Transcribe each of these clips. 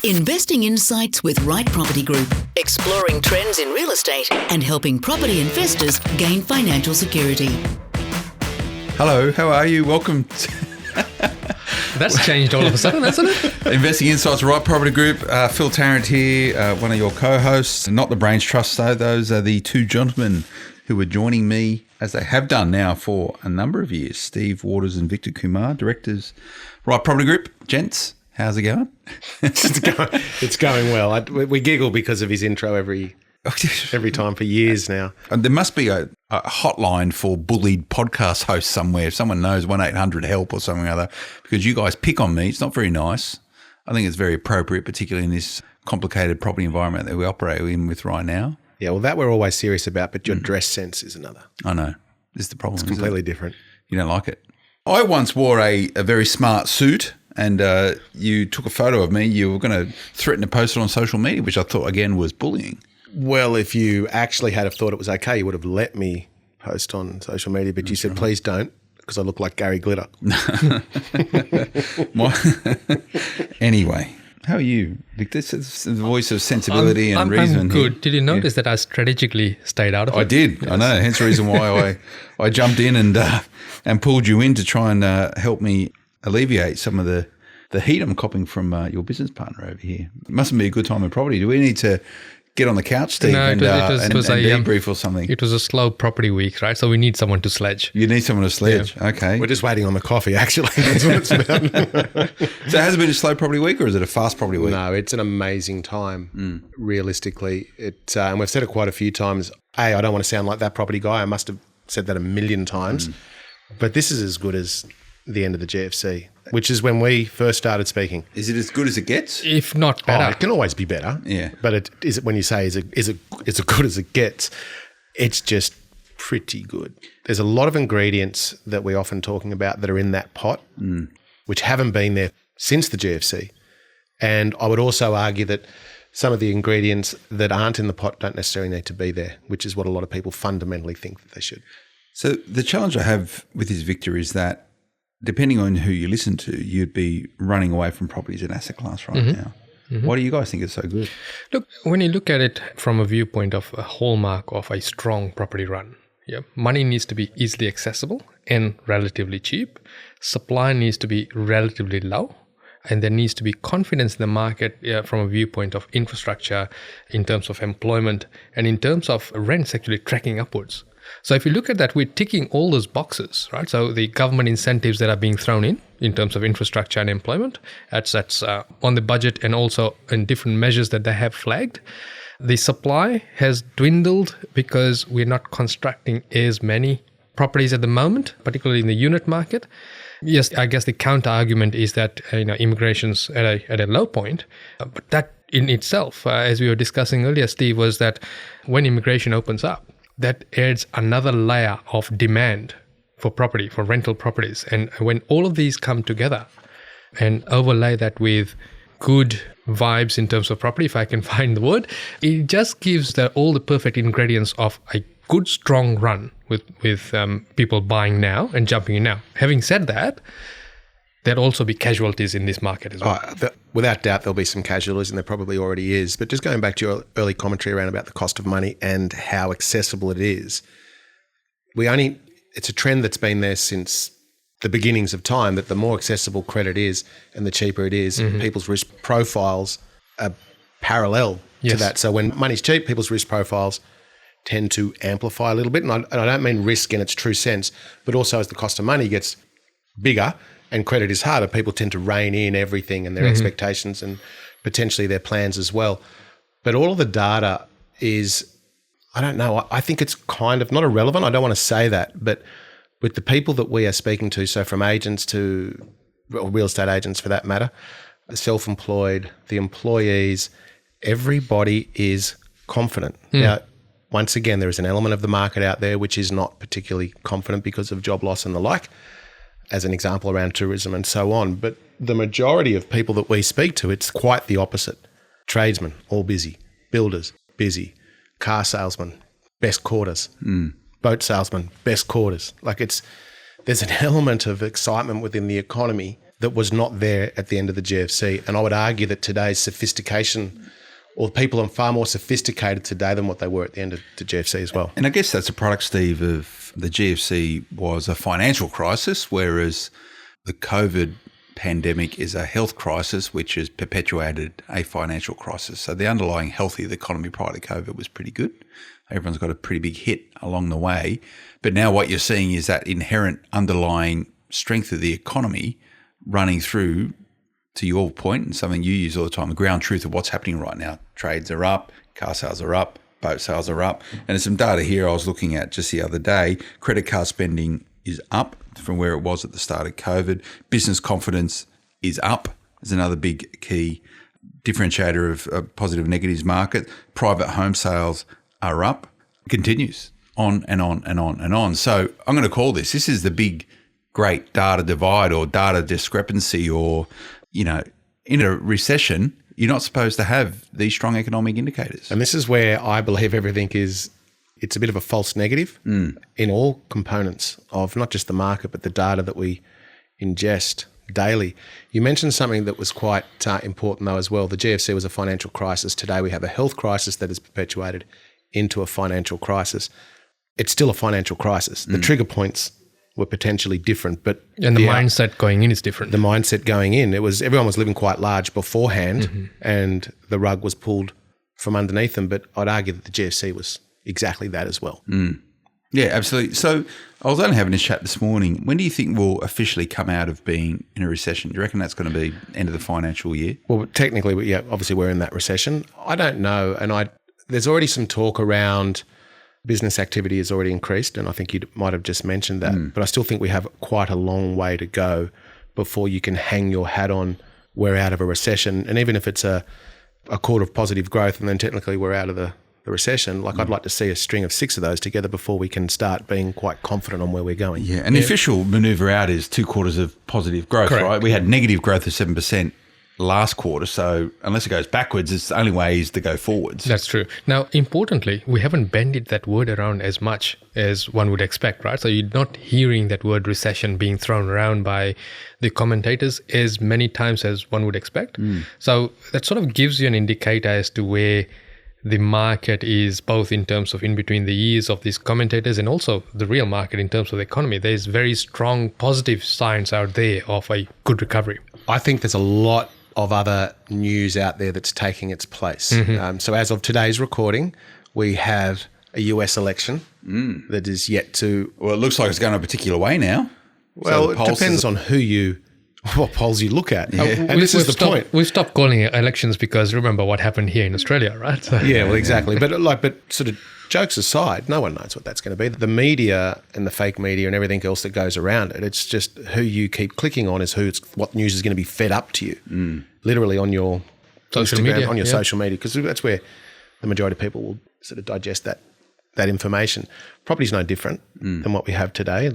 Investing insights with Right Property Group, exploring trends in real estate and helping property investors gain financial security. Hello, how are you? Welcome to That's changed all of a sudden, hasn't it? Investing Insights, Right Property Group. Phil Tarrant here, one of your co-hosts. Not the Brains Trust, though. Those are the two gentlemen who are joining me, as they have done now for a number of years. Steve Waters and Victor Kumar, directors, Right Property Group. Gents, how's it going? It's going well. We giggle because of his intro every time for years now. There must be a hotline for bullied podcast hosts somewhere. If someone knows 1-800-HELP or something or other, because you guys pick on me. It's not very nice. I think it's very appropriate, particularly in this complicated property environment that we operate in with right now. Yeah, well, that we're always serious about, but your dress sense is another. I know. This is the problem. It's completely different. You don't like it. I once wore a very smart suit, and you took a photo of me. You were going to threaten to post it on social media, which I thought, again, was bullying. Well, if you actually had have thought it was okay, you would have let me post on social media, but you said, please don't, because I look like Gary Glitter. Anyway, how are you, Victor? It's the voice of sensibility and reason. I'm good. Here. Did you notice that I strategically stayed out of it? I did. Yes. I know. Hence the reason why I jumped in and pulled you in to try and help me alleviate some of the heat I'm copping from your business partner over here. It mustn't be a good time in property. Do we need to get on the couch, Steve, and debrief or something? It was a slow property week, right? So we need someone to sledge. You need someone to sledge. Yeah. Okay. We're just waiting on the coffee, actually. That's what it's about. So has it been a slow property week or is it a fast property week? No, it's an amazing time, realistically. And we've said it quite a few times. I don't want to sound like that property guy. I must have said that a million times. But this is as good as the end of the GFC, which is when we first started speaking. Is it as good as it gets? If not better. It can always be better. Yeah. But when you say is it as good as it gets, it's just pretty good. There's a lot of ingredients that we're often talking about that are in that pot, which haven't been there since the GFC. And I would also argue that some of the ingredients that aren't in the pot don't necessarily need to be there, which is what a lot of people fundamentally think that they should. So the challenge I have with this, Victor, is that depending on who you listen to, you'd be running away from property as an asset class right now. Why do you guys think it's so good? Look, when you look at it from a viewpoint of a hallmark of a strong property run, money needs to be easily accessible and relatively cheap. Supply needs to be relatively low. And there needs to be confidence in the market from a viewpoint of infrastructure, in terms of employment, and in terms of rents actually tracking upwards. So if you look at that, we're ticking all those boxes, right? So the government incentives that are being thrown in terms of infrastructure and employment, that's on the budget and also in different measures that they have flagged. The supply has dwindled because we're not constructing as many properties at the moment, particularly in the unit market. Yes, I guess the counter argument is that immigration's at a low point, but that in itself, as we were discussing earlier, Steve, was that when immigration opens up, that adds another layer of demand for property, for rental properties. And when all of these come together and overlay that with good vibes in terms of property, if I can find the word, it just gives all the perfect ingredients of a good, strong run with people buying now and jumping in now. Having said that, there'll also be casualties in this market as well. Without doubt, there'll be some casualties, and there probably already is. But just going back to your early commentary around about the cost of money and how accessible it is, it's a trend that's been there since the beginnings of time, that the more accessible credit is and the cheaper it is, people's risk profiles are parallel to that. So when money's cheap, people's risk profiles tend to amplify a little bit. And I don't mean risk in its true sense, but also as the cost of money gets bigger and credit is harder, people tend to rein in everything and their expectations and potentially their plans as well. But all of the data is, I don't know, I think it's kind of not irrelevant. I don't want to say that, but with the people that we are speaking to, so from agents to real estate agents for that matter, the self-employed, the employees, everybody is confident. Now, once again, there is an element of the market out there which is not particularly confident because of job loss and the like, as an example around tourism and so on. But the majority of people that we speak to, it's quite the opposite. Tradesmen, all busy. Builders, busy. Car salesmen, best quarters. Boat salesmen, best quarters. There's an element of excitement within the economy that was not there at the end of the GFC. And I would argue that today's sophistication, or people are far more sophisticated today than what they were at the end of the GFC as well. And I guess that's a product, Steve, of the GFC was a financial crisis, whereas the COVID pandemic is a health crisis, which has perpetuated a financial crisis. So the underlying health of the economy prior to COVID was pretty good. Everyone's got a pretty big hit along the way. But now what you're seeing is that inherent underlying strength of the economy running through, to your point, and something you use all the time, the ground truth of what's happening right now. Trades are up, car sales are up, boat sales are up. And there's some data here I was looking at just the other day. Credit card spending is up from where it was at the start of COVID. Business confidence is up. There's another big key differentiator of positive and negatives market. Private home sales are up. It continues on and on and on and on. So I'm going to call this is the big, great data divide or data discrepancy, or, in a recession, you're not supposed to have these strong economic indicators. And this is where I believe everything it's a bit of a false negative in all components of not just the market, but the data that we ingest daily. You mentioned something that was quite important though as well. The GFC was a financial crisis. Today we have a health crisis that is perpetuated into a financial crisis. It's still a financial crisis. The trigger points were potentially different, but the mindset going in is different. The mindset going in, everyone was living quite large beforehand, and the rug was pulled from underneath them. But I'd argue that the GFC was exactly that as well. Yeah, absolutely. So I was only having a chat this morning. When do you think we'll officially come out of being in a recession? Do you reckon that's going to be end of the financial year? Well, technically, obviously we're in that recession. I don't know, and there's already some talk around business activity has already increased, and I think you might have just mentioned that. But I still think we have quite a long way to go before you can hang your hat on we're out of a recession. And even if it's a quarter of positive growth and then technically we're out of the recession, I'd like to see a string of 6 of those together before we can start being quite confident on where we're going. Yeah, and the official manoeuvre out is 2 quarters of positive growth, correct, right? We had negative growth of 7% last quarter, so unless it goes backwards, it's the only way is to go forwards. That's true. Now, importantly, we haven't bended that word around as much as one would expect, right? So you're not hearing that word recession being thrown around by the commentators as many times as one would expect. So that sort of gives you an indicator as to where the market is, both in terms of in between the ears of these commentators and also the real market in terms of the economy. There's very strong positive signs out there of a good recovery. I think there's a lot of other news out there that's taking its place. So as of today's recording, we have a US election that is yet to... Well, it looks like it's going a particular way now. Well, it depends on what polls you look at. Yeah. And this is the point. We've stopped calling it elections because remember what happened here in Australia, right? So. Yeah, well, exactly. But sort of jokes aside, no one knows what that's going to be. The media and the fake media and everything else that goes around it, it's just who you keep clicking on is what news is going to be fed up to you, literally on your social Instagram, media, on your social media, because that's where the majority of people will sort of digest that information. Property's no different than what we have today.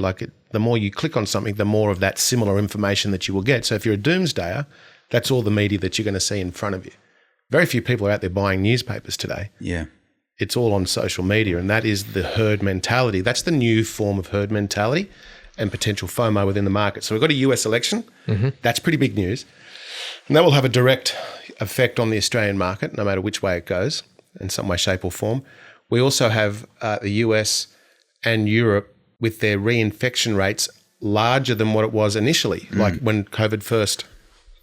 The more you click on something, the more of that similar information that you will get. So if you're a doomsdayer, that's all the media that you're going to see in front of you. Very few people are out there buying newspapers today. Yeah. It's all on social media, and that is the herd mentality. That's the new form of herd mentality and potential FOMO within the market. So we've got a US election. That's pretty big news. And that will have a direct effect on the Australian market, no matter which way it goes, in some way, shape or form. We also have the US and Europe with their reinfection rates larger than what it was initially, like when COVID first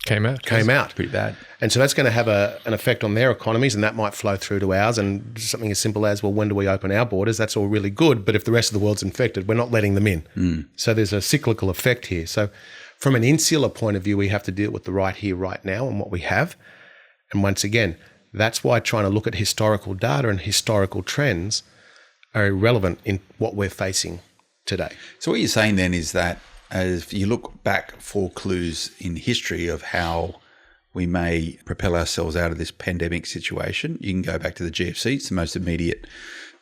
came out. Pretty bad. And so that's going to have an effect on their economies, and that might flow through to ours. And something as simple as, well, when do we open our borders? That's all really good. But if the rest of the world's infected, we're not letting them in. So there's a cyclical effect here. So from an insular point of view, we have to deal with the right here, right now, and what we have. And once again, that's why trying to look at historical data and historical trends are irrelevant in what we're facing today. So what you're saying then is that as you look back for clues in history of how we may propel ourselves out of this pandemic situation, you can go back to the GFC. It's the most immediate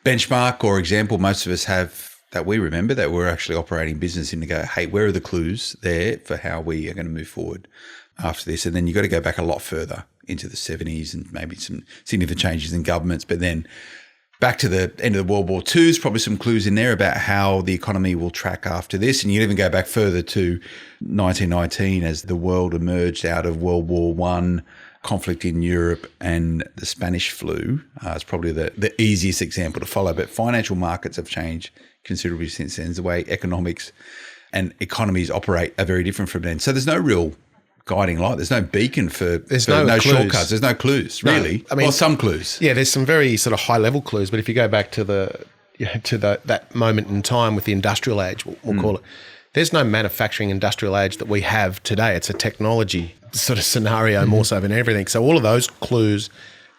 benchmark or example most of us have that we remember that we're actually operating business in to go, hey, where are the clues there for how we are going to move forward after this? And then you've got to go back a lot further into the 70s and maybe some significant changes in governments. But then back to the end of the World War II, there's probably some clues in there about how the economy will track after this. And you even go back further to 1919 as the world emerged out of World War I, conflict in Europe and the Spanish flu. It's probably the easiest example to follow. But financial markets have changed considerably since then. The way economics and economies operate are very different from then. So there's no real guiding light. There's no beacon there's no shortcuts. There's no clues, really. No, I mean, some clues. Yeah, there's some very sort of high level clues. But if you go back to that moment in time with the industrial age, we'll call it, there's no manufacturing industrial age that we have today. It's a technology sort of scenario more so than everything. So all of those clues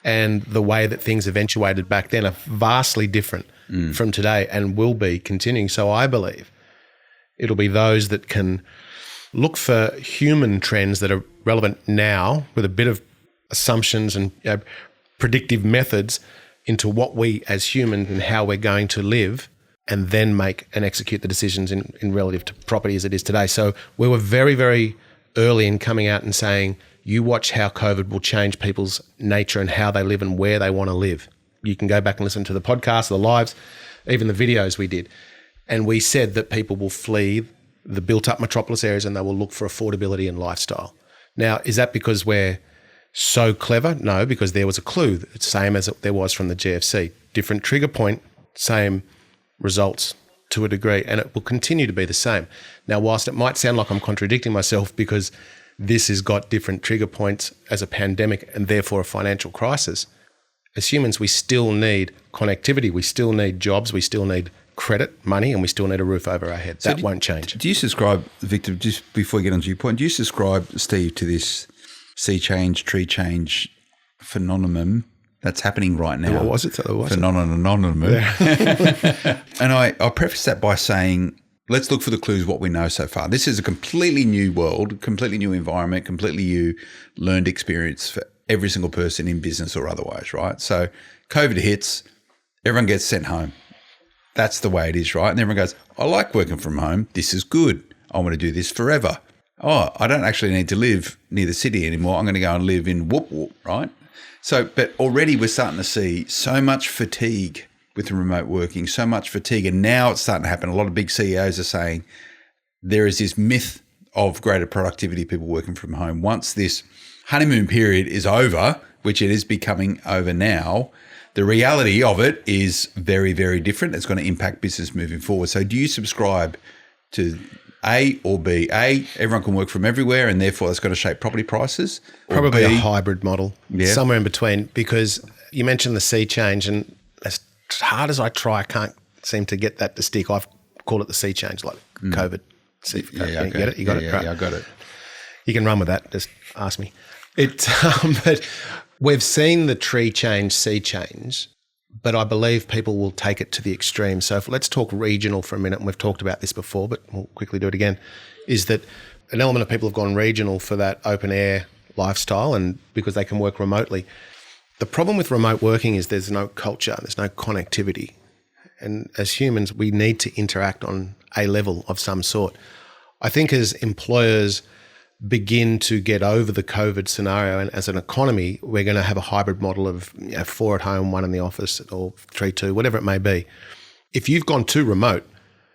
and the way that things eventuated back then are vastly different from today and will be continuing. So I believe it'll be those that can look for human trends that are relevant now with a bit of assumptions and predictive methods into what we as humans and how we're going to live, and then make and execute the decisions in relative to property as it is today. So we were very, very early in coming out and saying, you watch how COVID will change people's nature and how they live and where they want to live. You can go back and listen to the podcast, the lives, even the videos we did. And we said that people will flee the built-up metropolis areas and they will look for affordability and lifestyle. Now, is that because we're so clever? No, because there was a clue, same as there was from the GFC. Different trigger point, same results to a degree, and it will continue to be the same. Now, whilst it might sound like I'm contradicting myself because this has got different trigger points as a pandemic and therefore a financial crisis, as humans, we still need connectivity, we still need jobs, we still need credit, money, and we still need a roof over our head. That won't change. Do you subscribe, Victor, just before we get on to your point, do you subscribe, Steve, to this sea change, tree change phenomenon that's happening right now? What was it? Phenomenon. Yeah. And I'll preface that by saying, let's look for the clues, what we know so far. This is a completely new world, completely new environment, completely new learned experience for every single person in business or otherwise, right? So COVID hits, everyone gets sent home. That's the way it is, right? And everyone goes, I like working from home. This is good. I want to do this forever. Oh, I don't actually need to live near the city anymore. I'm going to go and live in whoop whoop, right? So, but already we're starting to see so much fatigue with the remote working, so much fatigue. And now it's starting to happen. A lot of big CEOs are saying there is this myth of greater productivity, people working from home. Once this honeymoon period is over, which it is becoming over now, the reality of it is very, very different. It's going to impact business moving forward. So do you subscribe to A or B? A, everyone can work from everywhere and therefore that's going to shape property prices? Probably a hybrid model, somewhere in between, because you mentioned the sea change, and as hard as I try, I can't seem to get that to stick. I've called it the sea change, like COVID. C for COVID. You get it? You got it? Right. Yeah, I got it. You can run with that. Just ask me. But we've seen the tree change, sea change, but I believe people will take it to the extreme. So let's talk regional for a minute, and we've talked about this before, but we'll quickly do it again, is that an element of people have gone regional for that open air lifestyle and because they can work remotely. The problem with remote working is there's no culture, there's no connectivity. And as humans, we need to interact on a level of some sort. I think as employers begin to get over the COVID scenario, and as an economy, we're going to have a hybrid model of 4 at home, 1 in the office, or 3-2, whatever it may be. If you've gone too remote,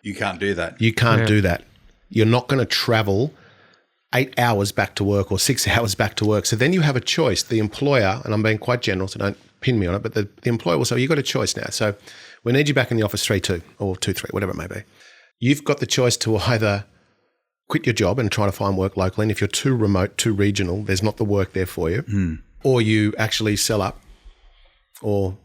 you can't do that. You can't do that. You're not going to travel 8 hours back to work or 6 hours back to work. So then you have a choice. The employer, and I'm being quite general, so don't pin me on it, but the employer will say, you've got a choice now. So we need you back in the office 3-2 or 2-3, whatever it may be. You've got the choice to either quit your job and try to find work locally, and if you're too remote, too regional, there's not the work there for you, or you actually sell up or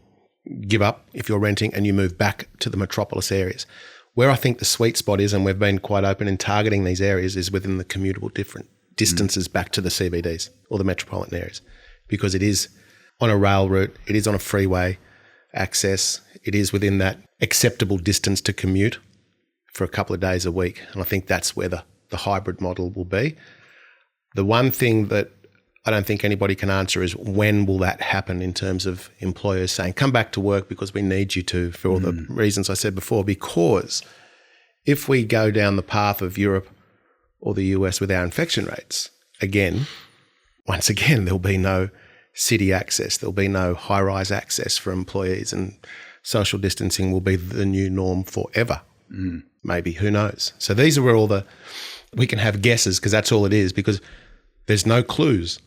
give up if you're renting and you move back to the metropolis areas. Where I think the sweet spot is, and we've been quite open in targeting these areas, is within the commutable different distances back to the CBDs or the metropolitan areas, because it is on a rail route, it is on a freeway access, it is within that acceptable distance to commute for a couple of days a week. And I think that's where the hybrid model will be. The one thing that I don't think anybody can answer is when will that happen in terms of employers saying, come back to work because we need you to, for all the reasons I said before. Because if we go down the path of Europe or the US with our infection rates, once again, there'll be no city access, there'll be no high-rise access for employees. And social distancing will be the new norm forever. Maybe, who knows? So these are where we can have guesses, because that's all it is, because there's no clues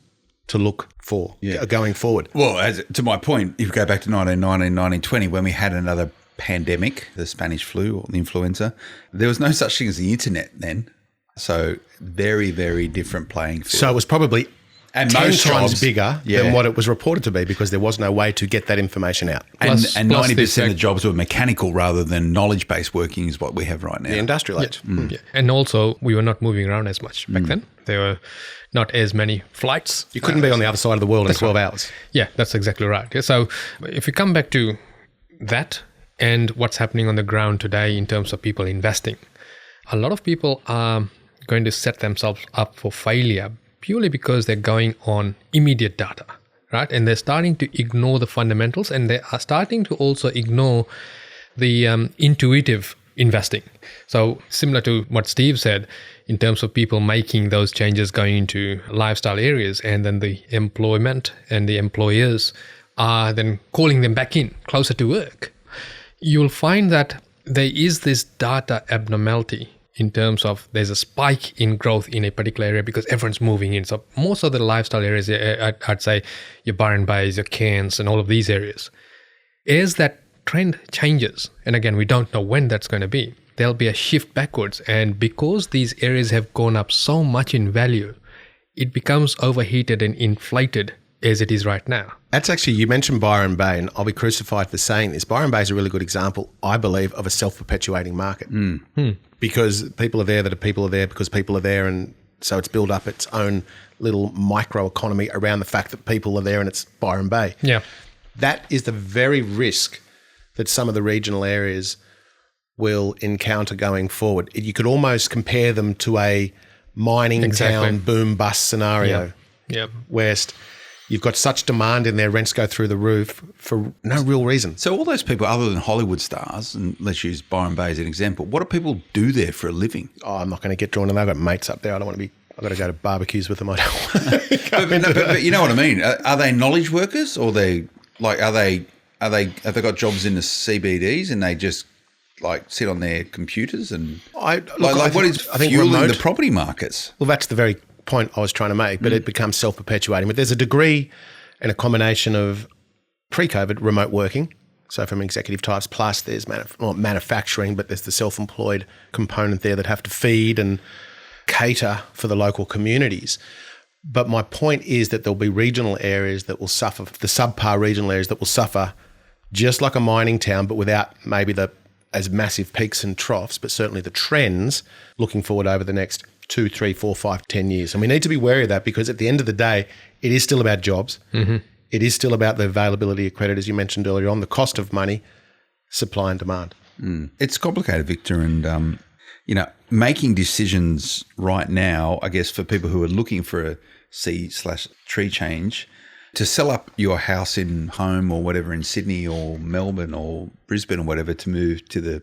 to look for going forward. Well, to my point, if you go back to 1919, 1920, when we had another pandemic, the Spanish flu or the influenza, there was no such thing as the internet then. So very, very different playing field. So it was probably and 10 most times jobs, bigger than what it was reported to be, because there was no way to get that information out. And Plus 90% of jobs were mechanical rather than knowledge-based working is what we have right now. The industrial age. Yeah. And also, we were not moving around as much back then. There were not as many flights. You couldn't be on the other side of the world in 12 hours. Yeah, that's exactly right. Yeah, so if we come back to that and what's happening on the ground today in terms of people investing, a lot of people are going to set themselves up for failure purely because they're going on immediate data, right? And they're starting to ignore the fundamentals, and they are starting to also ignore the intuitive investing. So similar to what Steve said, in terms of people making those changes going into lifestyle areas, and then the employment and the employers are then calling them back in closer to work, you'll find that there is this data abnormality in terms of there's a spike in growth in a particular area because everyone's moving in. So most of the lifestyle areas, I'd say your Byron Bays, your Cairns and all of these areas, as that trend changes, and again, we don't know when that's going to be, there'll be a shift backwards. And because these areas have gone up so much in value, it becomes overheated and inflated as it is right now. That's actually, you mentioned Byron Bay, and I'll be crucified for saying this. Byron Bay is a really good example, I believe, of a self-perpetuating market. Because people are there because people are there, and so it's built up its own little micro economy around the fact that people are there and it's Byron Bay. Yeah. That is the very risk that some of the regional areas will encounter going forward. You could almost compare them to a mining town boom-bust scenario. Yeah. West. You've got such demand in there, rents go through the roof for no real reason. So all those people, other than Hollywood stars, and let's use Byron Bay as an example, what do people do there for a living? Oh, I'm not going to get drawn in. I've got mates up there. I've got to go to barbecues with them. I don't but you know what I mean? Are they knowledge workers, or have they got jobs in the CBDs and they just like sit on their computers and what is fueling the property markets? Well, that's the very point I was trying to make, but it becomes self-perpetuating. But there's a degree and a combination of pre-COVID remote working, so from executive types, plus there's not manufacturing, but there's the self-employed component there that have to feed and cater for the local communities. But my point is that there'll be regional areas that will suffer, the subpar regional areas that will suffer just like a mining town, but without maybe as massive peaks and troughs, but certainly the trends looking forward over the next 2, 3, 4, 5, 10 years. And we need to be wary of that, because at the end of the day, it is still about jobs. Mm-hmm. It is still about the availability of credit, as you mentioned earlier on, the cost of money, supply and demand. It's complicated, Victor, and making decisions right now, I guess, for people who are looking for a sea/tree change, to sell up your house in home or whatever in Sydney or Melbourne or Brisbane or whatever, to move to the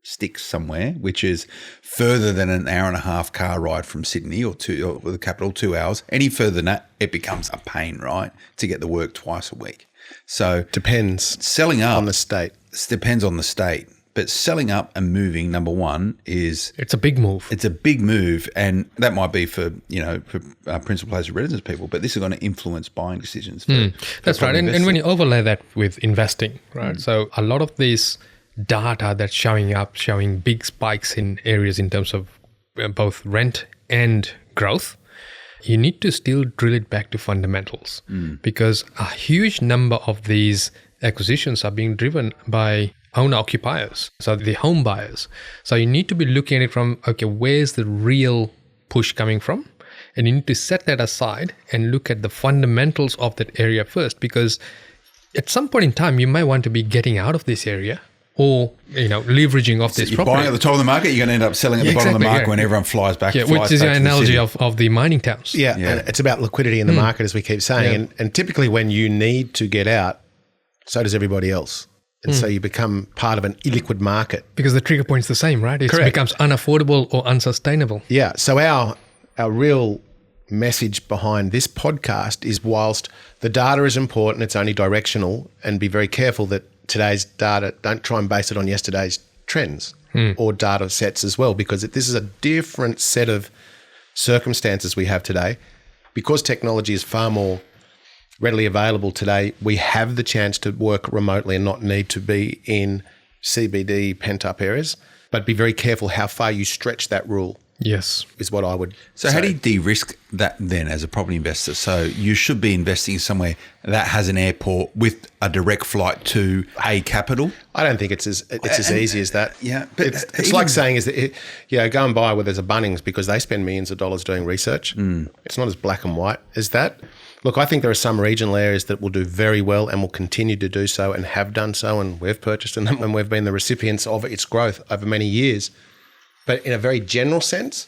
sticks somewhere, which is further than an hour and a half car ride from Sydney or the capital, 2 hours. Any further than that, it becomes a pain, right, to get to work twice a week. So depends. Selling up on the state. Depends on the state. But selling up and moving, number one, it's a big move. It's a big move, and that might be for principal place of residence people, but this is going to influence buying decisions. That's right. And when you overlay that with investing, right? So a lot of these data that's showing big spikes in areas in terms of both rent and growth, you need to still drill it back to fundamentals, because a huge number of these acquisitions are being driven by owner-occupiers, so the home buyers. So you need to be looking at it from, okay, where's the real push coming from? And you need to set that aside and look at the fundamentals of that area first, because at some point in time, you might want to be getting out of this area or, leveraging off this property. You're buying at the top of the market, you're going to end up selling at the bottom of the market when everyone flies back. Yeah, which is the analogy of the mining towns. Yeah, and it's about liquidity in the market, as we keep saying. Yeah. And typically when you need to get out, so does everybody else. And so you become part of an illiquid market. Because the trigger point's the same, right? It becomes unaffordable or unsustainable. Yeah. So our real message behind this podcast is, whilst the data is important, it's only directional, and be very careful that today's data, don't try and base it on yesterday's trends or data sets as well, because this is a different set of circumstances we have today. Because technology is far more readily available today, we have the chance to work remotely and not need to be in CBD pent-up areas. But be very careful how far you stretch that rule. Yes. Is what I would So say. how do you de-risk that then as a property investor? So you should be investing somewhere that has an airport with a direct flight to a capital. I don't think it's as easy as that. Yeah, but it's like saying go and buy where there's a Bunnings because they spend millions of dollars doing research. It's not as black and white as that. Look, I think there are some regional areas that will do very well and will continue to do so and have done so, and we've purchased in them and we've been the recipients of its growth over many years. But in a very general sense,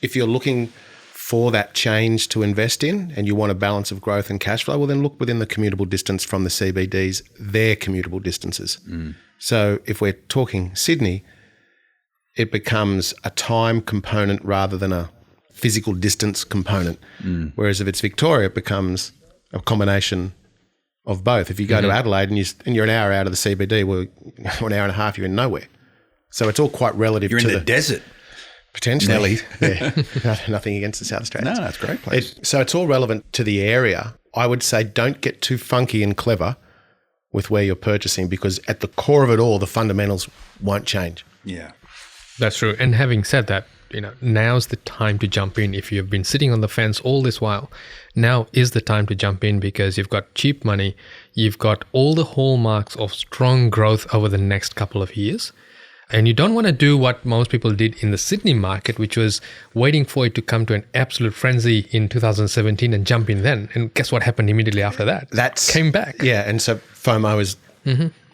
if you're looking for that change to invest in and you want a balance of growth and cash flow, well, then look within the commutable distance from the CBDs, their commutable distances. So if we're talking Sydney, it becomes a time component rather than a physical distance component. Whereas if it's Victoria, it becomes a combination of both. If you go to Adelaide and you're an hour out of the CBD, well, an hour and a half, you're in nowhere. So it's all quite relative. You're in the desert. Potentially. Yeah. Nothing against the South Australians. No, it's a great place. So it's all relevant to the area. I would say don't get too funky and clever with where you're purchasing, because at the core of it all, the fundamentals won't change. Yeah. That's true. And having said that, now's the time to jump in. If you've been sitting on the fence all this while, now is the time to jump in, because you've got cheap money. You've got all the hallmarks of strong growth over the next couple of years. And you don't want to do what most people did in the Sydney market, which was waiting for it to come to an absolute frenzy in 2017 and jump in then. And guess what happened immediately after that? Came back. Yeah, and so FOMO is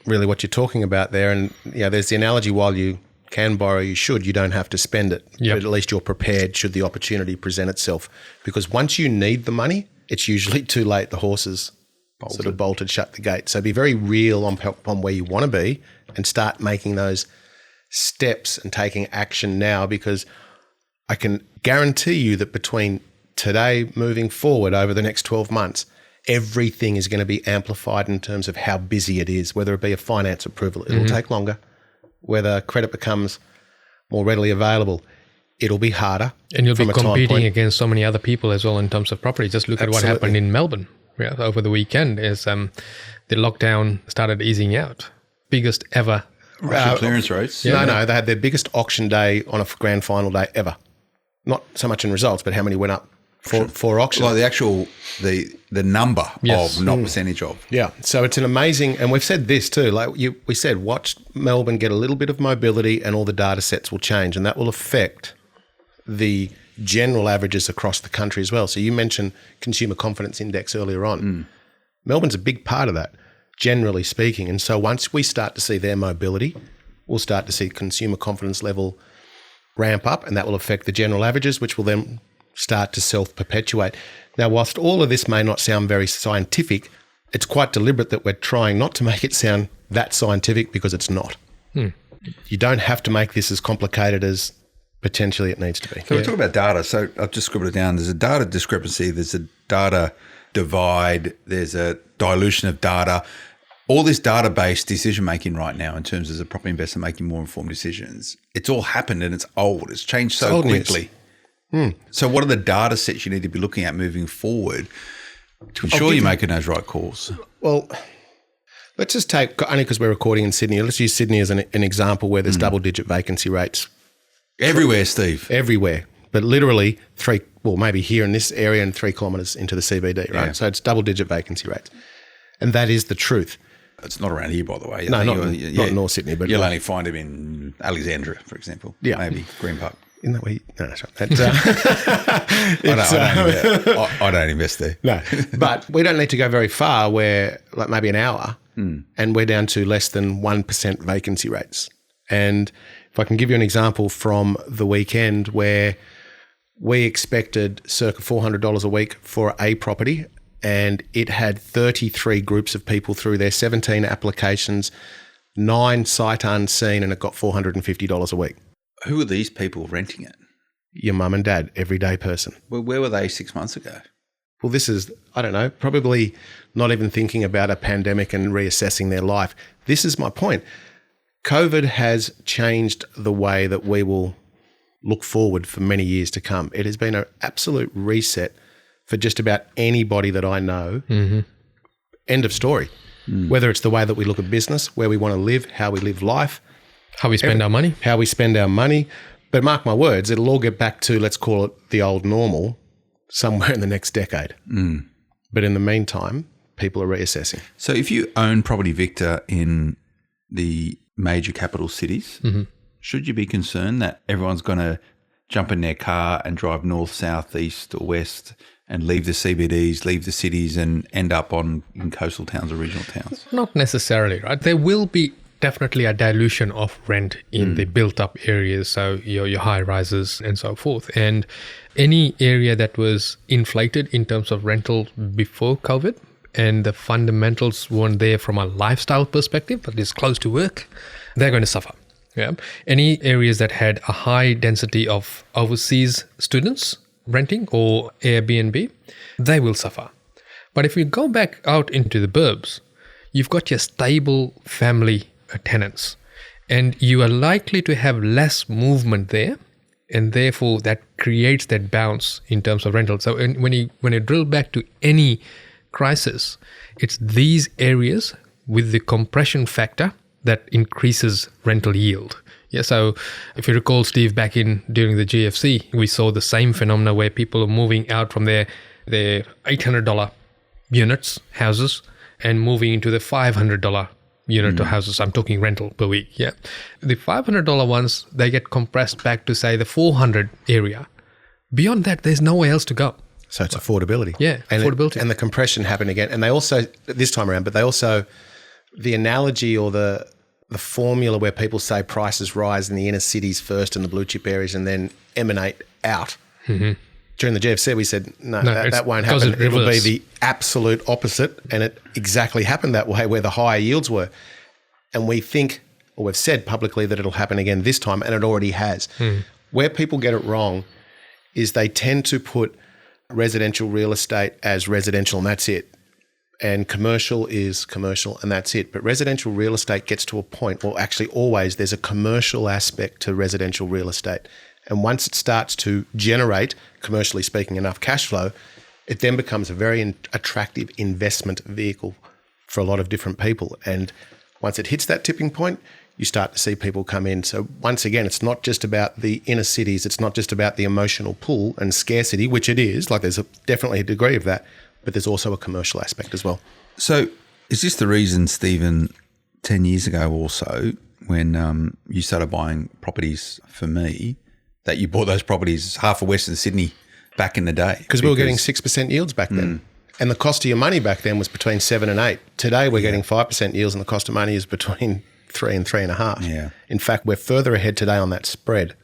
really what you're talking about there. And there's the analogy, while you can borrow, you should. You don't have to spend it. Yep. But at least you're prepared should the opportunity present itself. Because once you need the money, it's usually too late. The horses sort of bolted, shut the gate. So be very real on where you want to be and start making those steps and taking action now, because I can guarantee you that between today moving forward over the next 12 months, everything is going to be amplified in terms of how busy it is, whether it be a finance approval, it'll take longer. Whether credit becomes more readily available, it'll be harder. And you'll be competing against so many other people as well in terms of property. Just look at what happened in Melbourne over the weekend as the lockdown started easing out. Biggest ever clearance rates. No, they had their biggest auction day on a grand final day ever. Not so much in results, but how many went up for auction. Like the actual, the number of, not percentage of. Yeah. So it's an amazing, and we've said this too, we said, watch Melbourne get a little bit of mobility and all the data sets will change, and that will affect the general averages across the country as well. So you mentioned consumer confidence index earlier on. Melbourne's a big part of that, generally speaking. And so once we start to see their mobility, we'll start to see consumer confidence level ramp up, and that will affect the general averages, which will then start to self-perpetuate. Now, whilst all of this may not sound very scientific, it's quite deliberate that we're trying not to make it sound that scientific, because it's not. You don't have to make this as complicated as potentially it needs to be. So we talk about data. So I've just scribbled it down. There's a data discrepancy. There's a data divide. There's a dilution of data. All this data-based decision-making right now in terms of the property investor making more informed decisions, it's all happened and it's old. It's changed so quickly. So what are the data sets you need to be looking at moving forward to ensure you're making those right calls? Well, let's just take, only because we're recording in Sydney, let's use Sydney as an example where there's double-digit vacancy rates. Everywhere, Steve. Everywhere. But literally maybe here in this area and 3 kilometres into the CBD, right? Yeah. So it's double-digit vacancy rates. And that is the truth. It's not around here, by the way. No, not in North Sydney. But you'll only find them in Alexandria, for example. Yeah. Maybe Green Park. Isn't that where you... No, that's right. I don't invest there. No, but we don't need to go very far where, like maybe an hour, and we're down to less than 1% vacancy rates. And if I can give you an example from the weekend where we expected circa $400 a week for a property, and it had 33 groups of people through there, 17 applications, 9 sight unseen, and it got $450 a week. Who are these people renting it? Your mum and dad, everyday person. Well, where were they 6 months ago? well, this is, I don't know, probably not even thinking about a pandemic and reassessing their life. This is my point. COVID has changed the way that we will look forward for many years to come. It has been an absolute reset for just about anybody that I know. Mm-hmm. End of story. Whether it's the way that we look at business, where we want to live, how we live life. How we spend our money. How we spend our money. But mark my words, it'll all get back to, let's call it the old normal, somewhere in the next decade. But in the meantime, people are reassessing. So if you own property, Victor, in the major capital cities, should you be concerned that everyone's going to jump in their car and drive north, south, east or west and leave the CBDs, leave the cities and end up in coastal towns or regional towns? Not necessarily, right? There will be definitely a dilution of rent in the built-up areas, so your high rises and so forth. And any area that was inflated in terms of rental before COVID and the fundamentals weren't there from a lifestyle perspective, but is close to work, they're going to suffer. Yeah. Any areas that had a high density of overseas students renting or Airbnb, they will suffer. But if you go back out into the burbs, you've got your stable family tenants, and you are likely to have less movement there, and therefore that creates that bounce in terms of rental. So when you drill back to any crisis, it's these areas with the compression factor that increases rental yield. Yeah, so if you recall, Steve, back during the GFC, we saw the same phenomena where people are moving out from their $800 units, houses, and moving into the $500 unit or houses. I'm talking rental per week. Yeah, the $500 ones, they get compressed back to say the $400 area. Beyond that, there's nowhere else to go. So it's affordability. Yeah, affordability. And the compression happened again. And they also, this time around, but they also, the analogy or the formula where people say prices rise in the inner cities first and the blue chip areas and then emanate out. Mm-hmm. During the GFC, we said, no that won't happen. It'll be the absolute opposite. And it exactly happened that way where the higher yields were. And we think, or we've said publicly that it'll happen again this time, and it already has. Where people get it wrong is they tend to put residential real estate as residential and that's it. And commercial is commercial and that's it. But residential real estate gets to a point, well, actually always there's a commercial aspect to residential real estate. And once it starts to generate, commercially speaking, enough cash flow, it then becomes a very attractive investment vehicle for a lot of different people. And once it hits that tipping point, you start to see people come in. So once again, it's not just about the inner cities. It's not just about the emotional pull and scarcity, which it is. Like there's definitely a degree of that. But there's also a commercial aspect as well. So is this the reason, Stephen, 10 years ago or so, when you started buying properties for me, that you bought those properties half of Western Sydney back in the day? Because we were getting 6% yields back then. And the cost of your money back then was between 7 and 8. Today we're getting 5% yields and the cost of money is between 3 and 3.5. Yeah. In fact, we're further ahead today on that spread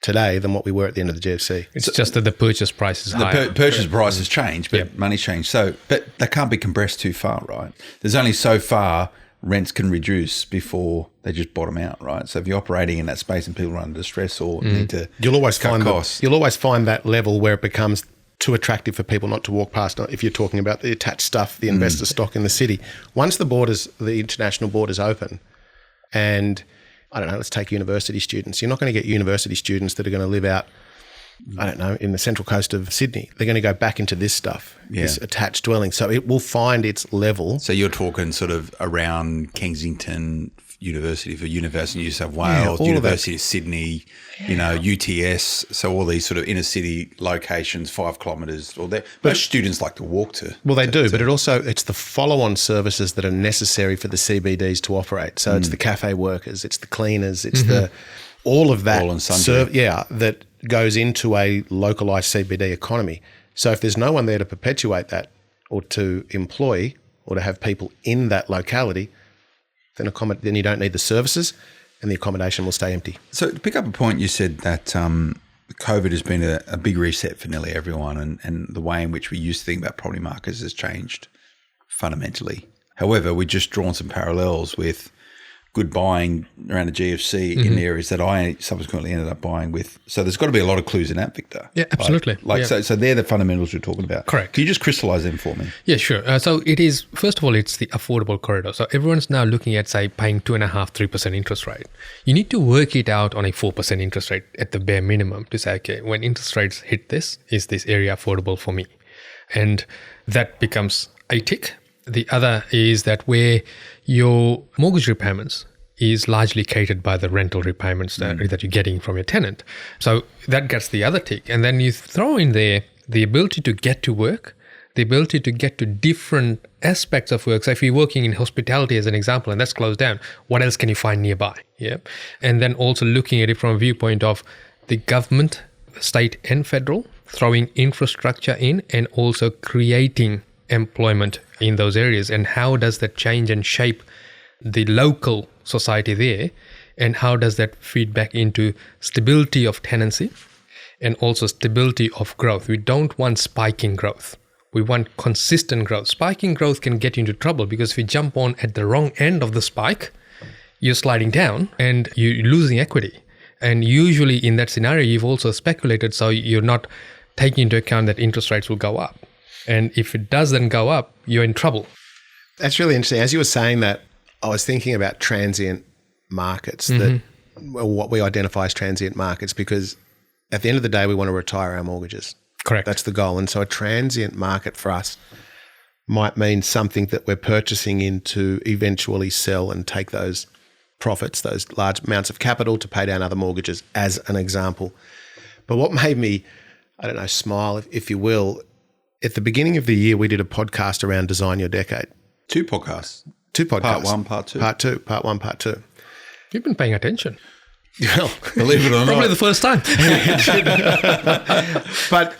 today than what we were at the end of the GFC. It's just that the purchase price is higher. The purchase price has changed, but money's changed. So, but they can't be compressed too far, right? There's only so far rents can reduce before they just bottom out, right? So if you're operating in that space and people are under distress or need to you'll always cut costs. You'll always find that level where it becomes too attractive for people not to walk past. If you're talking about the attached stuff, the investor stock in the city. Once the international borders open and I don't know, let's take university students. You're not going to get university students that are going to live out, I don't know, in the central coast of Sydney. They're going to go back into this stuff, this attached dwelling. So it will find its level. So you're talking sort of around Kensington University for University of New South Wales, University of Sydney, UTS. So all these sort of inner city locations, 5 kilometres. Most students like to walk to. Well, they do, but it's the follow-on services that are necessary for the CBDs to operate. So it's the cafe workers, it's the cleaners, it's all of that. All and sundry. That goes into a localised CBD economy. So if there's no one there to perpetuate that or to employ or to have people in that locality, then you don't need the services and the accommodation will stay empty. So to pick up a point, you said that COVID has been a big reset for nearly everyone and the way in which we used to think about property markets has changed fundamentally. However, we've just drawn some parallels with good buying around the GFC in areas that I subsequently ended up buying with. So there's got to be a lot of clues in that, Victor. Yeah, absolutely. So they're the fundamentals you're talking about. Correct. Can you just crystallize them for me? Yeah, sure. So it is, first of all, it's the affordable corridor. So everyone's now looking at, say, paying 2.5%, 3% interest rate. You need to work it out on a 4% interest rate at the bare minimum to say, okay, when interest rates hit this, is this area affordable for me? And that becomes a tick. The other is that where your mortgage repayments is largely catered by the rental repayments that you're getting from your tenant. So that gets the other tick. And then you throw in there the ability to get to work, the ability to get to different aspects of work. So if you're working in hospitality as an example, and that's closed down, what else can you find nearby? Yeah. And then also looking at it from a viewpoint of the government, state and federal, throwing infrastructure in and also creating employment in those areas, and how does that change and shape the local society there, and how does that feed back into stability of tenancy and also stability of growth. We don't want spiking growth. We want consistent growth. Spiking growth can get you into trouble because if you jump on at the wrong end of the spike, you're sliding down and you're losing equity. And usually in that scenario, you've also speculated, so you're not taking into account that interest rates will go up. And if it doesn't go up, you're in trouble. That's really interesting. As you were saying that, I was thinking about transient markets, that what we identify as transient markets, because at the end of the day, we want to retire our mortgages. Correct. That's the goal. And so a transient market for us might mean something that we're purchasing in to eventually sell and take those profits, those large amounts of capital to pay down other mortgages, as an example. But what made me, I don't know, smile, if you will, at the beginning of the year, we did a podcast around Design Your Decade. Two podcasts. Part one, part two. Part one, part two. You've been paying attention. Well, Believe it or not. Probably the first time. but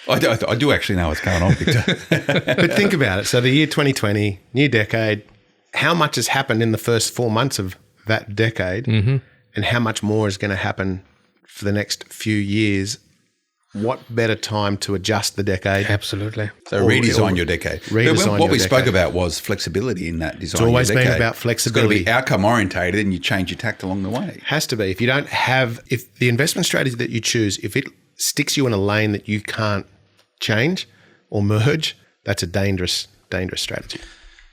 I do actually know what's going on, Victor. but think about it. So the year 2020, new decade, how much has happened in the first 4 months of that decade, and how much more is going to happen for the next few years? What better time to adjust the decade? Absolutely. So redesign your decade. What we spoke about was flexibility in that design. It's always your decade. been about flexibility. It's got to be outcome orientated, and you change your tact along the way. Has to be. If you don't have, if the investment strategy that you choose, if it sticks you in a lane that you can't change or merge, that's a dangerous strategy.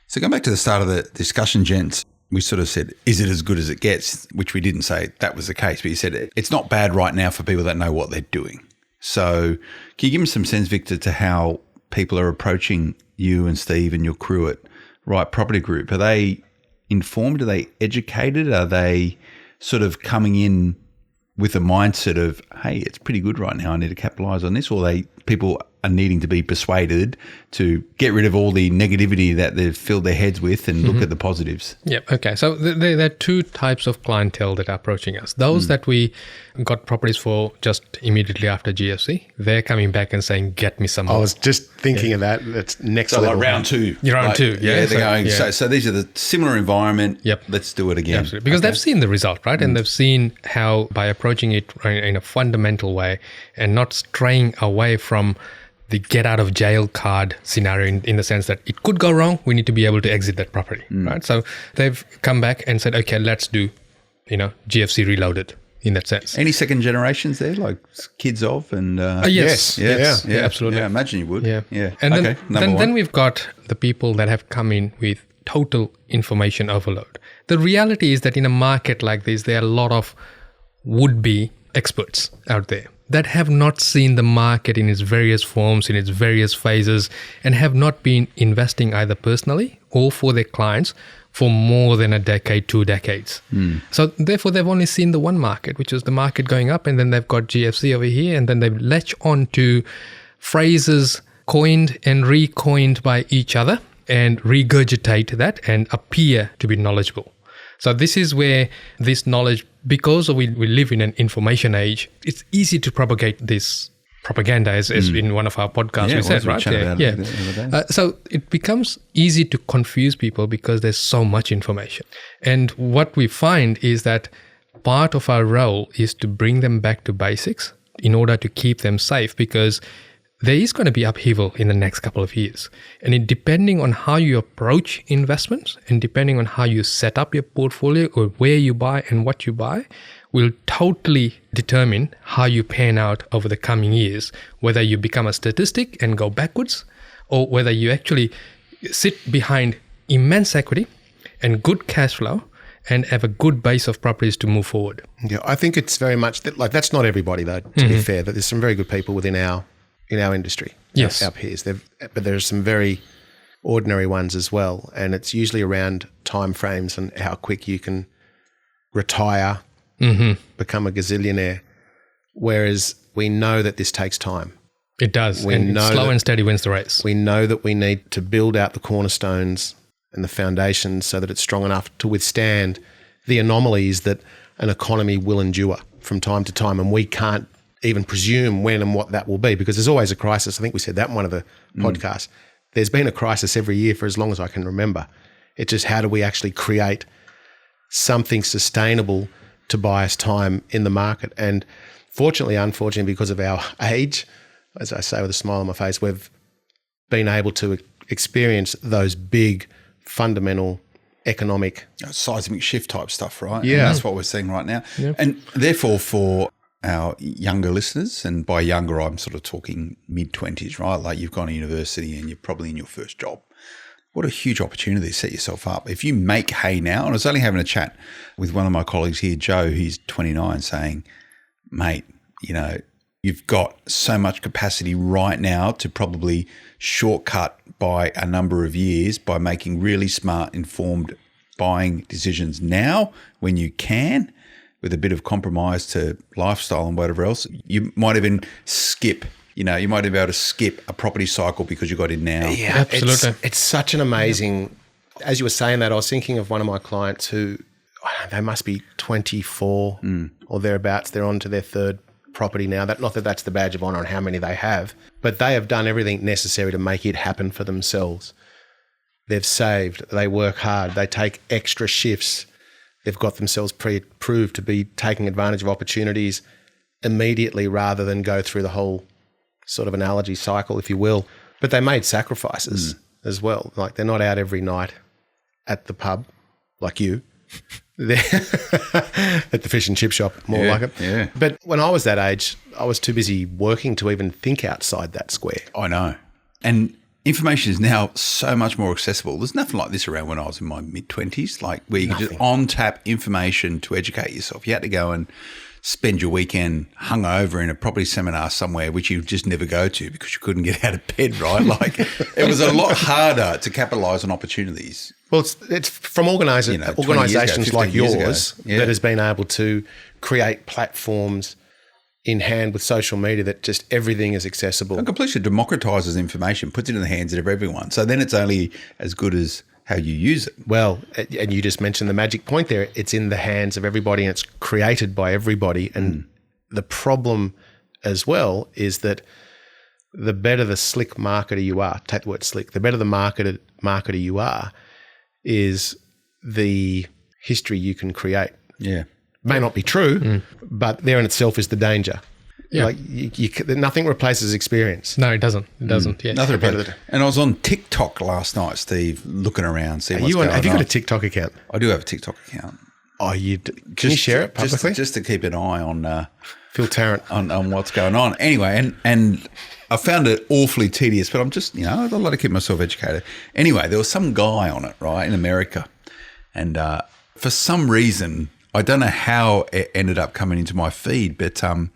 So going back to the start of the discussion, gents, we sort of said, is it as good as it gets? Which we didn't say that was the case, but you said it's not bad right now for people that know what they're doing. So can you give me some sense, Victor, to how people are approaching you and Steve and your crew at Right Property Group? Are they informed? Are they educated? Are they sort of coming in with a mindset of, hey, it's pretty good right now, I need to capitalise on this? Or people are needing to be persuaded to get rid of all the negativity that they've filled their heads with and look at the positives? Yeah. Okay. So there are two types of clientele that are approaching us. Those that we got properties for just immediately after GFC, they're coming back and saying, get me some more. I was just thinking of that. That's next So level. like round two. Round two, yeah. They're going, so these are the similar environment. Yep. Let's do it again. Absolutely. Because they've seen the result, right? And they've seen how by approaching it in a fundamental way and not straying away from the get out of jail card scenario in the sense that it could go wrong, we need to be able to exit that property, right? So they've come back and said, okay, let's do, GFC reloaded in that sense. Any second generations there, like kids of and yes. Yeah, absolutely. Yeah, I imagine you would. Yeah. And okay, then we've got the people that have come in with total information overload. The reality is that in a market like this, there are a lot of would-be experts out there that have not seen the market in its various forms, in its various phases, and have not been investing either personally or for their clients for more than a decade, 2 decades. So therefore, they've only seen the one market, which is the market going up, and then they've got GFC over here, and then they've latched on to phrases coined and recoined by each other and regurgitate that and appear to be knowledgeable. So this is where this knowledge, because we live in an information age, it's easy to propagate this propaganda, as in one of our podcasts we said, right? So it becomes easy to confuse people because there's so much information. And what we find is that part of our role is to bring them back to basics in order to keep them safe, because there is going to be upheaval in the next couple of years. And depending on how you approach investments and depending on how you set up your portfolio or where you buy and what you buy, will totally determine how you pan out over the coming years, whether you become a statistic and go backwards or whether you actually sit behind immense equity and good cash flow and have a good base of properties to move forward. Yeah, I think it's very much that, like, that's not everybody though, to be fair, that there's some very good people within our industry. Yes. Our peers. But there are some very ordinary ones as well. And it's usually around timeframes and how quick you can retire, become a gazillionaire. Whereas we know that this takes time. It does. And slow and steady wins the race. We know that we need to build out the cornerstones and the foundations so that it's strong enough to withstand the anomalies that an economy will endure from time to time. And we can't even presume when and what that will be, because there's always a crisis. I think we said that in one of the podcasts. There's been a crisis every year for as long as I can remember. It's just, how do we actually create something sustainable to buy us time in the market? And fortunately, unfortunately, because of our age, as I say with a smile on my face, we've been able to experience those big fundamental economic seismic shift type stuff, right? Yeah. And that's what we're seeing right now. Yeah. And therefore, for our younger listeners, and by younger, I'm sort of talking mid-20s, right? Like, you've gone to university and you're probably in your first job. What a huge opportunity to set yourself up. If you make hay now, and I was only having a chat with one of my colleagues here, Joe, he's 29, saying, mate, you know, you've got so much capacity right now to probably shortcut by a number of years by making really smart, informed buying decisions now when you can, with a bit of compromise to lifestyle and whatever else. You might even skip, you know, you might be able to skip a property cycle because you got in now. Yeah, absolutely. It's such an amazing, as you were saying that, I was thinking of one of my clients who, they must be 24 or thereabouts. They're on to their third property now. Not that that's the badge of honour on how many they have, but they have done everything necessary to make it happen for themselves. They've saved, they work hard, they take extra shifts. They've got themselves pre-approved to be taking advantage of opportunities immediately rather than go through the whole sort of analogy cycle, if you will. But they made sacrifices as well. Like, they're not out every night at the pub like you. They're at the fish and chip shop, more like it. Yeah. But when I was that age, I was too busy working to even think outside that square. I know. And information is now so much more accessible. There's nothing like this around when I was in my mid-20s, like where you could just on-tap information to educate yourself. You had to go and spend your weekend hungover in a property seminar somewhere, which you just never go to because you couldn't get out of bed, right? Like, it was a lot harder to capitalise on opportunities. Well, it's from organisations like yours that has been able to create platforms in hand with social media that just everything is accessible. It completely democratises information, puts it in the hands of everyone. So then it's only as good as how you use it. Well, and you just mentioned the magic point there. It's in the hands of everybody and it's created by everybody. And the problem as well is that the better the slick marketer you are, take the word slick, the better the marketer you are, is the history you can create. Yeah. May not be true, but there in itself is the danger. Yeah. Like, nothing replaces experience. No, it doesn't. It doesn't. Yeah. Nothing about it. And I was on TikTok last night, Steve, looking around, seeing what's going on. Have you got a TikTok account? I do have a TikTok account. Oh, can you share it publicly? Just to keep an eye on Phil Tarrant on what's going on. Anyway, and I found it awfully tedious, but I'm just, I'd like to keep myself educated. Anyway, there was some guy on it, right, in America, and for some reason, I don't know how it ended up coming into my feed, but it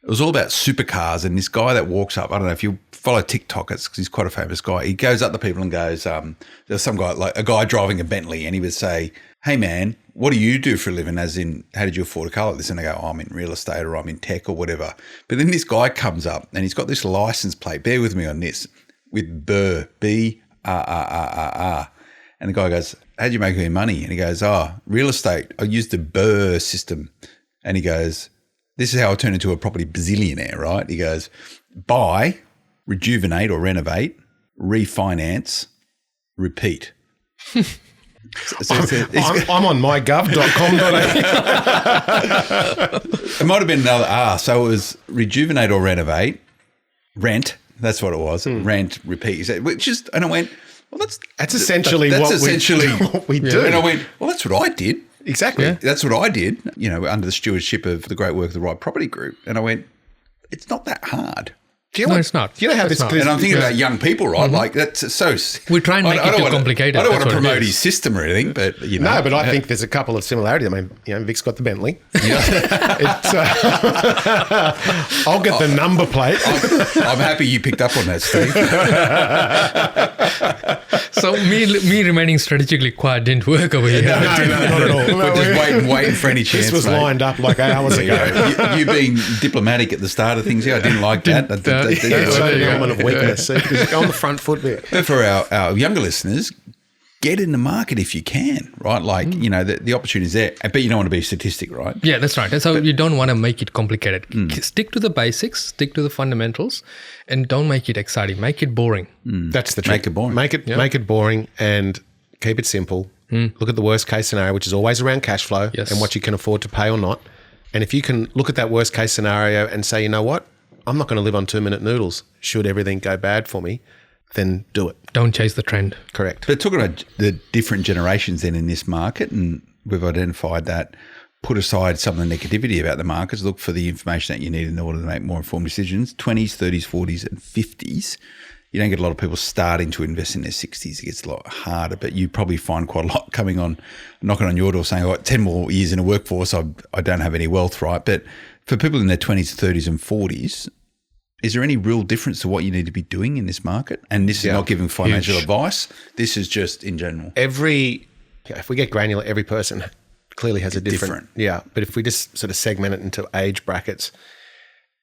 was all about supercars, and this guy that walks up, I don't know if you follow TikTok, it's because he's quite a famous guy. He goes up to people and goes, there's some guy, like a guy driving a Bentley, and he would say, hey man, what do you do for a living? As in, how did you afford a car like this? And they go, I'm in real estate or I'm in tech or whatever. But then this guy comes up and he's got this license plate, bear with me on this, with BRR, B-R-R-R-R-R. And the guy goes, how'd you make any money? And he goes, real estate. I used the BRR system. And he goes, this is how I turned into a property bazillionaire, right? He goes, buy, rejuvenate or renovate, refinance, repeat. I'm on mygov.com.au. It might have been another R. So it was rejuvenate or renovate, rent. That's what it was. Rant, repeat. He said, and I went, well, that's essentially what we do. And I went, well, that's what I did. Exactly. Yeah. That's what I did, under the stewardship of the great work of the Right Property Group. And I went, it's not that hard. It's not. Do you know how this? And I'm thinking about young people, right? Like that's so. We try and make it too complicated. I don't want to promote his system or anything, but No, but I think there's a couple of similarities. I mean, Vic's got the Bentley. I'll get the number plate. I'm happy you picked up on that, Steve. So me remaining strategically quiet didn't work over here. No, not at all. We're just waiting for any chance. This was lined up like hours ago. You being diplomatic at the start of things, I didn't like that. That's an element of weakness. So you go on the front foot there. But for our younger listeners, get in the market if you can, right? Like, the opportunity is there, but you don't want to be a statistic, right? Yeah, that's right. So you don't want to make it complicated. Stick to the basics, stick to the fundamentals, and don't make it exciting. Make it boring. That's the trick. Make it boring. Make it boring and keep it simple. Look at the worst case scenario, which is always around cash flow and what you can afford to pay or not. And if you can look at that worst case scenario and say, you know what? I'm not going to live on 2-minute noodles should everything go bad for me, then do it. Don't chase the trend. Correct. But talking about the different generations then in this market, and we've identified that, put aside some of the negativity about the markets, look for the information that you need in order to make more informed decisions. 20s, 30s, 40s and 50s. You don't get a lot of people starting to invest in their 60s. It gets a lot harder, but you probably find quite a lot knocking on your door saying, 10 more years in a workforce, I don't have any wealth, right? But for people in their 20s, 30s and 40s, is there any real difference to what you need to be doing in this market? And this is not giving financial advice. This is just in general. If we get granular, every person clearly has a different. Yeah, but if we just sort of segment it into age brackets,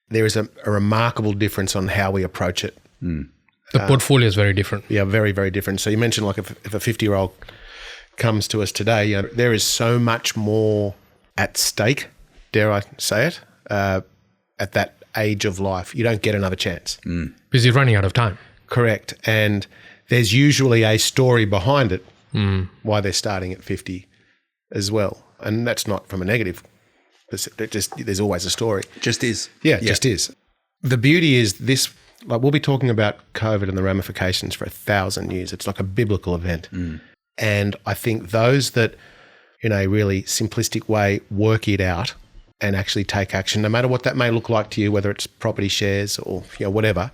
there is a remarkable difference on how we approach it. The portfolio is very different. Yeah, very, very different. So you mentioned like if a 50-year-old comes to us today, there is so much more at stake, dare I say it, at that age of life. You don't get another chance. Because you're running out of time. Correct. And there's usually a story behind it why they're starting at 50 as well. And that's not from a negative. There's always a story. Just is. Yeah, just is. The beauty is this, like we'll be talking about COVID and the ramifications for 1,000 years. It's like a biblical event. And I think those that, in a really simplistic way, work it out and actually take action, no matter what that may look like to you, whether it's property shares or whatever,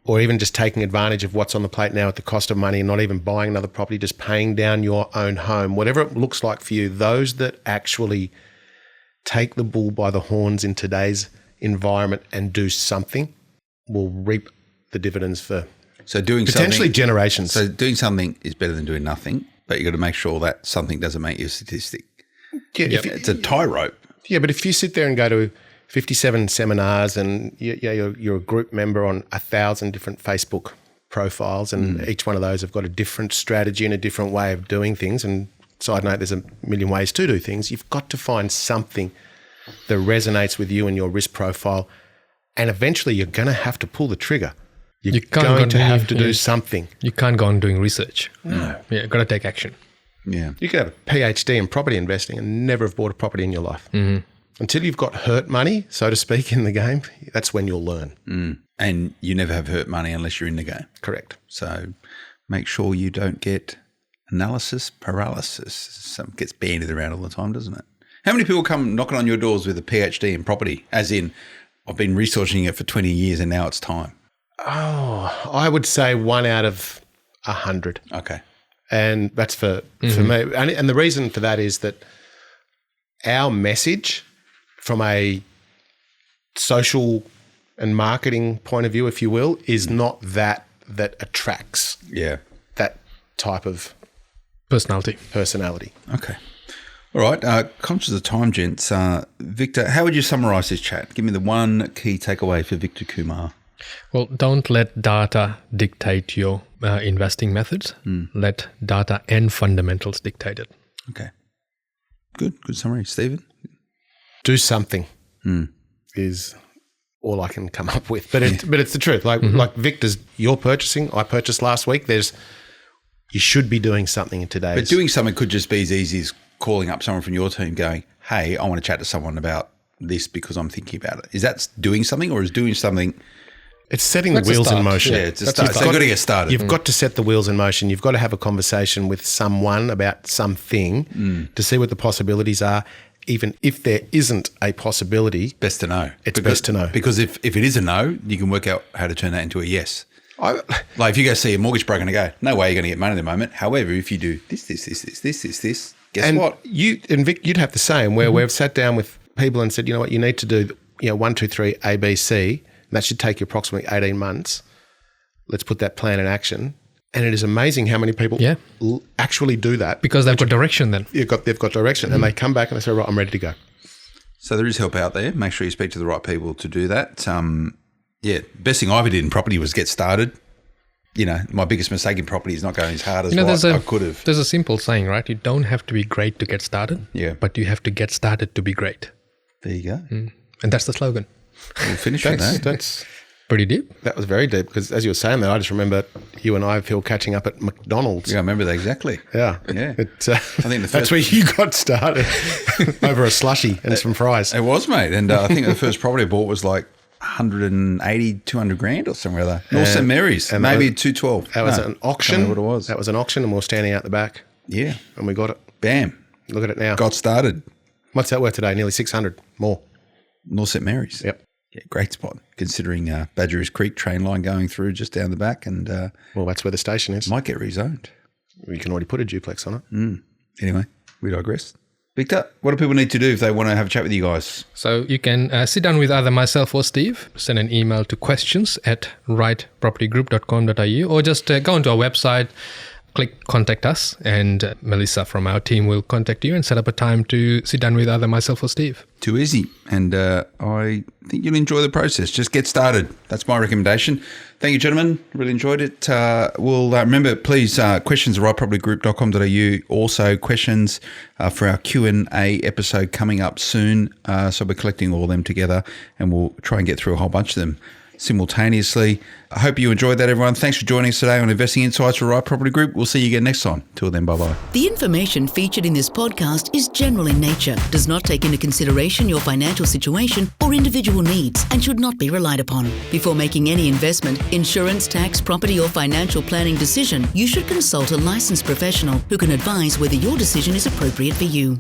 or even just taking advantage of what's on the plate now at the cost of money and not even buying another property, just paying down your own home, whatever it looks like for you, those that actually take the bull by the horns in today's environment and do something will reap the dividends for potentially generations. So doing something is better than doing nothing, but you've got to make sure that something doesn't make you a statistic. Yeah, it's a tightrope. Yeah, but if you sit there and go to 57 seminars and you're a group member on 1,000 different Facebook profiles and each one of those have got a different strategy and a different way of doing things, and side note, there's a million ways to do things, you've got to find something that resonates with you and your risk profile, and eventually you're going to have to pull the trigger. You're going to have to do something. You can't go on doing research. No. Yeah, got to take action. Yeah. You could have a PhD in property investing and never have bought a property in your life. Until you've got hurt money, so to speak, in the game, that's when you'll learn. And you never have hurt money unless you're in the game. Correct. So make sure you don't get analysis paralysis. Something gets bandied around all the time, doesn't it? How many people come knocking on your doors with a PhD in property, as in, I've been researching it for 20 years and now it's time? Oh, I would say 1 out of 100. Okay. And that's for me. And the reason for that is that our message from a social and marketing point of view, if you will, is not that attracts that type of personality. Okay. All right. Conscious of time, gents. Victor, how would you summarise this chat? Give me the one key takeaway for Victor Kumar. Well, don't let data dictate your investing methods. Let data and fundamentals dictate it. Okay. Good summary. Stephen? Do something is all I can come up with. But it's the truth. Like Victor's, you're purchasing, I purchased last week. You should be doing something in today's. But doing something could just be as easy as calling up someone from your team going, hey, I want to chat to someone about this because I'm thinking about it. Is that doing something, or is doing something It's setting the That's a wheels in start. motion. Yeah, it's a start. So you've got to get started. You've got to set the wheels in motion. You've got to have a conversation with someone about something to see what the possibilities are. Even if there isn't a possibility, Best to know. It's best to know. Because if it is a no, you can work out how to turn that into a yes. Like if you go see a mortgage broker and go, no way you're going to get money at the moment. However, if you do this, guess what? You and Vic, you'd have the same where we've sat down with people and said, you know what, you need to do 1, 2, 3, A, B, C. And that should take you approximately 18 months. Let's put that plan in action. And it is amazing how many people actually do that. Because they've got direction then. They've got direction. And they come back and they say, right, I'm ready to go. So there is help out there. Make sure you speak to the right people to do that. Best thing I ever did in property was get started. My biggest mistake in property is not going as hard as I could have. There's a simple saying, right? You don't have to be great to get started. Yeah. But you have to get started to be great. There you go. And that's the slogan. We'll finish with that. That's Pretty deep. That was very deep because as you were saying that, I just remember you and I, Phil, catching up at McDonald's. Yeah, I remember that exactly. Yeah. Yeah. I think that's where you got started over a slushie and some fries. It was, mate. And I think the first property I bought was like 180, 200 grand or somewhere like that. North St. Mary's, and maybe 212. That was an auction. I don't know what it was. That was an auction and we were standing out the back. Yeah. And we got it. Bam. Look at it now. Got started. What's that worth today? Nearly 600 more. North St. Mary's. Yep. Yeah, great spot considering Badgerys Creek train line going through just down the back and well, that's where the station is. might get rezoned. You can already put a duplex on it. Anyway, we digress. Victor, what do people need to do if they want to have a chat with you guys? So you can sit down with either myself or Steve, send an email to questions@rightpropertygroup.com.au or just go onto our website, click contact us, and Melissa from our team will contact you and set up a time to sit down with either myself or Steve. Too easy. And I think you'll enjoy the process. Just get started. That's my recommendation. Thank you, gentlemen. Really enjoyed it. We'll remember, please, questions at rightpropertygroup.com.au. Also, questions for our Q&A episode coming up soon. So we're collecting all of them together and we'll try and get through a whole bunch of them simultaneously. I hope you enjoyed that, everyone. Thanks for joining us today on Investing Insights for Right Property Group. We'll see you again next time. Till then, bye-bye. The information featured in this podcast is general in nature, does not take into consideration your financial situation or individual needs, and should not be relied upon. Before making any investment, insurance, tax, property, or financial planning decision, you should consult a licensed professional who can advise whether your decision is appropriate for you.